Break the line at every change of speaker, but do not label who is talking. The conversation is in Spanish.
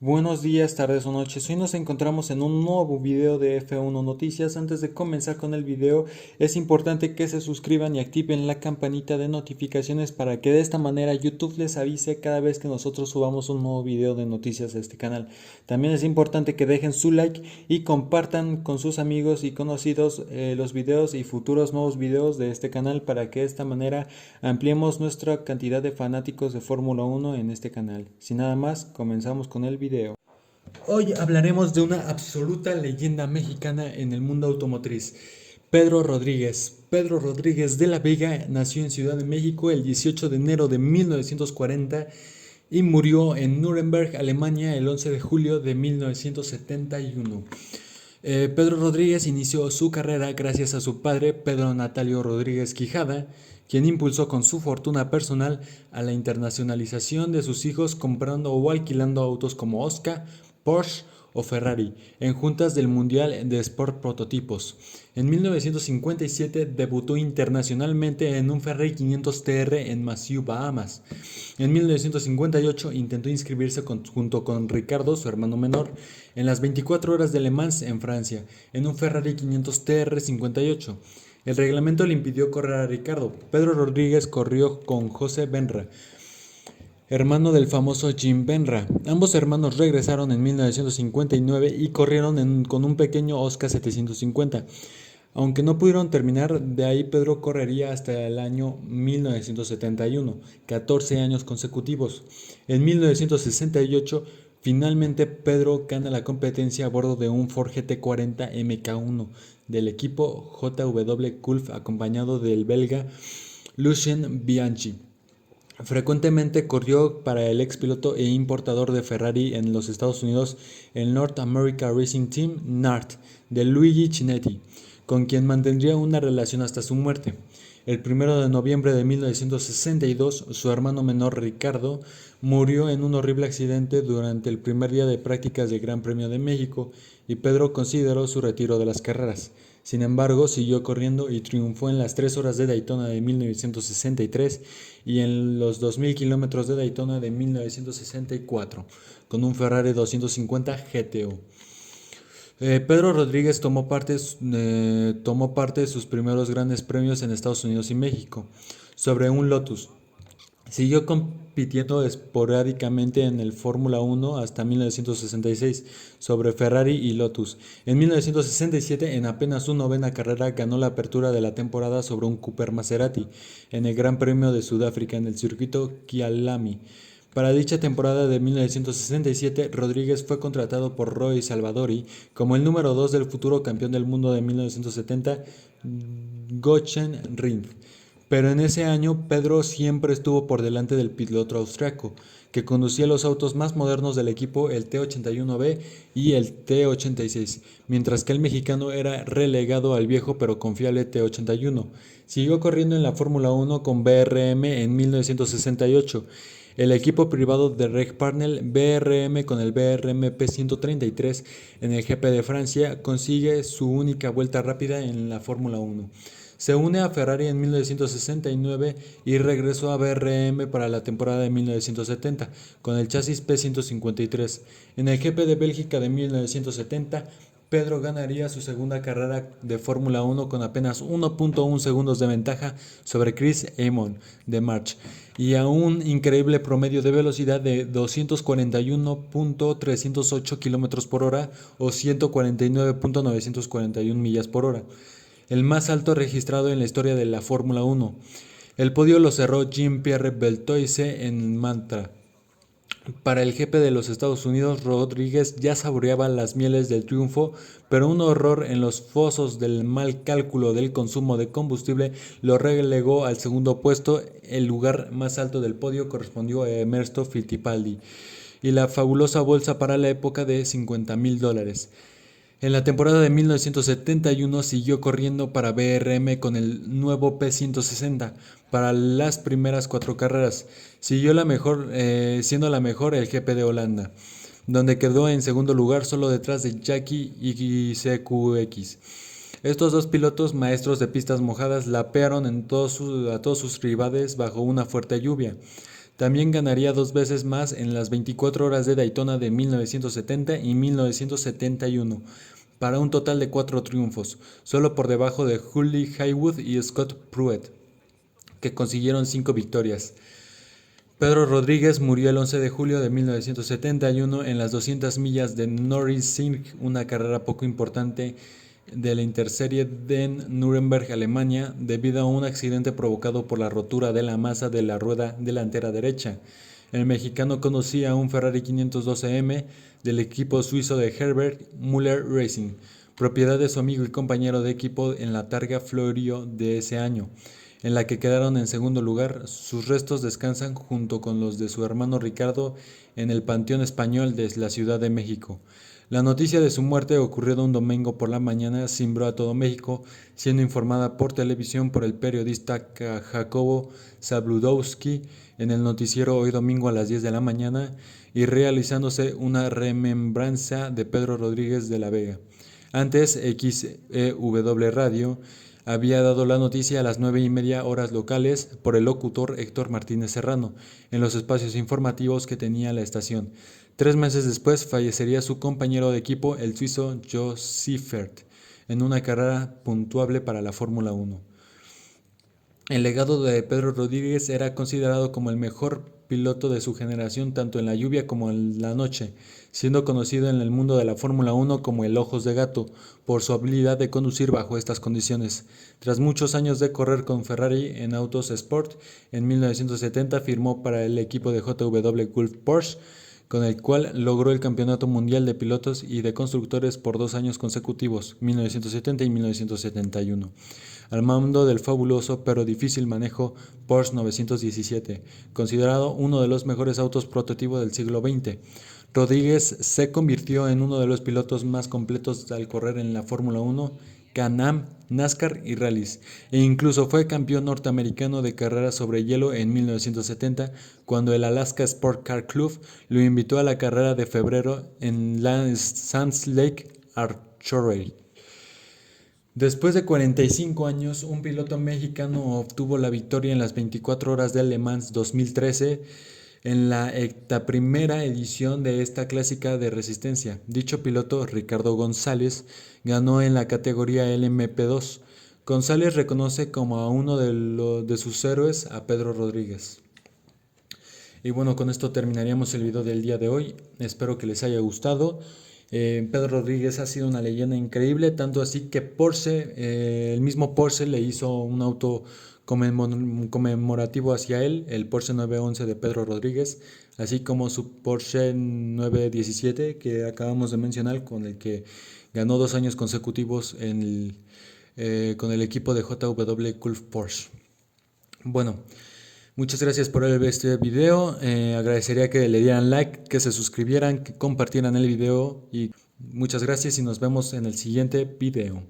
Buenos días, tardes o noches. Hoy nos encontramos en un nuevo video de F1 Noticias. Antes de comenzar con el video, es importante que se suscriban y activen la campanita de notificaciones para que de esta manera YouTube les avise cada vez que nosotros subamos un nuevo video de noticias a este canal. También es importante que dejen su like y compartan con sus amigos y conocidos los videos y futuros nuevos videos de este canal para que de esta manera ampliemos nuestra cantidad de fanáticos de Fórmula 1 en este canal. Sin nada más, comenzamos con el video. Hoy hablaremos de una absoluta leyenda mexicana en el mundo automotriz, Pedro Rodríguez. Pedro Rodríguez de la Vega nació en Ciudad de México el 18 de enero de 1940 y murió en Nuremberg, Alemania, el 11 de julio de 1971. Pedro Rodríguez inició su carrera gracias a su padre, Pedro Natalio Rodríguez Quijada, quien impulsó con su fortuna personal a la internacionalización de sus hijos comprando o alquilando autos como Oscar, Porsche o Ferrari en juntas del Mundial de Sport Prototipos. En 1957 debutó internacionalmente en un Ferrari 500 TR en Massieu, Bahamas. En 1958 intentó inscribirse junto con Ricardo, su hermano menor, en las 24 horas de Le Mans en Francia, en un Ferrari 500 TR 58. El reglamento le impidió correr a Ricardo. Pedro Rodríguez corrió con José Benra, hermano del famoso Jim Benra. Ambos hermanos regresaron en 1959 y corrieron con un pequeño Oscar 750. Aunque no pudieron terminar, de ahí Pedro correría hasta el año 1971, 14 años consecutivos. En 1968, finalmente Pedro gana la competencia a bordo de un Ford GT40 MK1 del equipo JW Gulf acompañado del belga Lucien Bianchi. Frecuentemente corrió para el ex piloto e importador de Ferrari en los Estados Unidos, el North America Racing Team NART de Luigi Chinetti, con quien mantendría una relación hasta su muerte. El 1 de noviembre de 1962, su hermano menor Ricardo murió en un horrible accidente durante el primer día de prácticas del Gran Premio de México y Pedro consideró su retiro de las carreras. Sin embargo, siguió corriendo y triunfó en las 3 horas de Daytona de 1963 y en los 2000 kilómetros de Daytona de 1964 con un Ferrari 250 GTO. Pedro Rodríguez tomó parte de sus primeros grandes premios en Estados Unidos y México sobre un Lotus. Siguió compitiendo esporádicamente en el Fórmula 1 hasta 1966 sobre Ferrari y Lotus. En 1967, en apenas su novena carrera, ganó la apertura de la temporada sobre un Cooper Maserati en el Gran Premio de Sudáfrica en el circuito Kyalami. Para dicha temporada de 1967, Rodríguez fue contratado por Roy Salvadori como el número 2 del futuro campeón del mundo de 1970, Jochen Rindt. Pero en ese año Pedro siempre estuvo por delante del piloto austriaco, que conducía los autos más modernos del equipo, el T81B y el T86, mientras que el mexicano era relegado al viejo pero confiable T81. Siguió corriendo en la Fórmula 1 con BRM en 1968. El equipo privado de Reg Parnell BRM con el BRM P133 en el GP de Francia consigue su única vuelta rápida en la Fórmula 1. Se une a Ferrari en 1969 y regresó a BRM para la temporada de 1970 con el chasis P153. En el GP de Bélgica de 1970, Pedro ganaría su segunda carrera de Fórmula 1 con apenas 1.1 segundos de ventaja sobre Chris Amon de March y a un increíble promedio de velocidad de 241.308 km por hora o 149.941 millas por hora, el más alto registrado en la historia de la Fórmula 1. El podio lo cerró Jean-Pierre Beltoise en Mantra. Para el jefe de los Estados Unidos, Rodríguez ya saboreaba las mieles del triunfo, pero un horror en los fosos del mal cálculo del consumo de combustible lo relegó al segundo puesto. El lugar más alto del podio correspondió a Emerson Fittipaldi y la fabulosa bolsa para la época de $50,000. En la temporada de 1971 siguió corriendo para BRM con el nuevo P160 para las primeras 4 carreras. Siguió siendo la mejor el GP de Holanda, donde quedó en segundo lugar solo detrás de Jackie y CQX. Estos dos pilotos maestros de pistas mojadas lapearon a todos sus rivales bajo una fuerte lluvia. También ganaría 2 veces más en las 24 horas de Daytona de 1970 y 1971, para un total de 4 triunfos, solo por debajo de Hullie Haywood y Scott Pruitt, que consiguieron 5 victorias. Pedro Rodríguez murió el 11 de julio de 1971 en las 200 millas de Nürburgring, una carrera poco importante de la Interserie de Nuremberg, Alemania, debido a un accidente provocado por la rotura de la masa de la rueda delantera derecha. El mexicano conducía un Ferrari 512M del equipo suizo de Herbert Müller Racing, propiedad de su amigo y compañero de equipo en la Targa Florio de ese año, en la que quedaron en segundo lugar. Sus restos descansan junto con los de su hermano Ricardo en el Panteón Español de la Ciudad de México. La noticia de su muerte, ocurrida un domingo por la mañana, cimbró a todo México, siendo informada por televisión por el periodista Jacobo Zabludowski en el noticiero Hoy Domingo a las 10 de la mañana, y realizándose una remembranza de Pedro Rodríguez de la Vega. Antes, XEW Radio había dado la noticia a las 9:30 horas locales por el locutor Héctor Martínez Serrano, en los espacios informativos que tenía la estación. 3 meses después fallecería su compañero de equipo, el suizo Jo Siffert, en una carrera puntuable para la Fórmula 1. El legado de Pedro Rodríguez era considerado como el mejor piloto de su generación tanto en la lluvia como en la noche, siendo conocido en el mundo de la Fórmula 1 como el Ojos de Gato, por su habilidad de conducir bajo estas condiciones. Tras muchos años de correr con Ferrari en autos Sport, en 1970 firmó para el equipo de JW Gulf Porsche, con el cual logró el Campeonato Mundial de Pilotos y de Constructores por 2 años consecutivos, 1970 y 1971, al mando del fabuloso pero difícil manejo Porsche 917, considerado uno de los mejores autos prototipo del siglo XX. Rodríguez se convirtió en uno de los pilotos más completos al correr en la Fórmula 1, Can-Am, NASCAR y rallies, e incluso fue campeón norteamericano de carreras sobre hielo en 1970, cuando el Alaska Sport Car Club lo invitó a la carrera de febrero en Sands Lake Archery. Después de 45 años, un piloto mexicano obtuvo la victoria en las 24 horas de Le Mans 2013, en la primera edición de esta clásica de resistencia. Dicho piloto, Ricardo González, ganó en la categoría LMP2. González reconoce como a uno de sus héroes a Pedro Rodríguez. Y bueno, con esto terminaríamos el video del día de hoy. Espero que les haya gustado. Pedro Rodríguez ha sido una leyenda increíble, tanto así que Porsche, el mismo Porsche le hizo un auto conmemorativo hacia él, el Porsche 911 de Pedro Rodríguez, así como su Porsche 917 que acabamos de mencionar, con el que ganó 2 años consecutivos con el equipo de JW Gulf Porsche. Bueno, muchas gracias por ver este video. Agradecería que le dieran like, que se suscribieran, que compartieran el video, y muchas gracias y nos vemos en el siguiente video.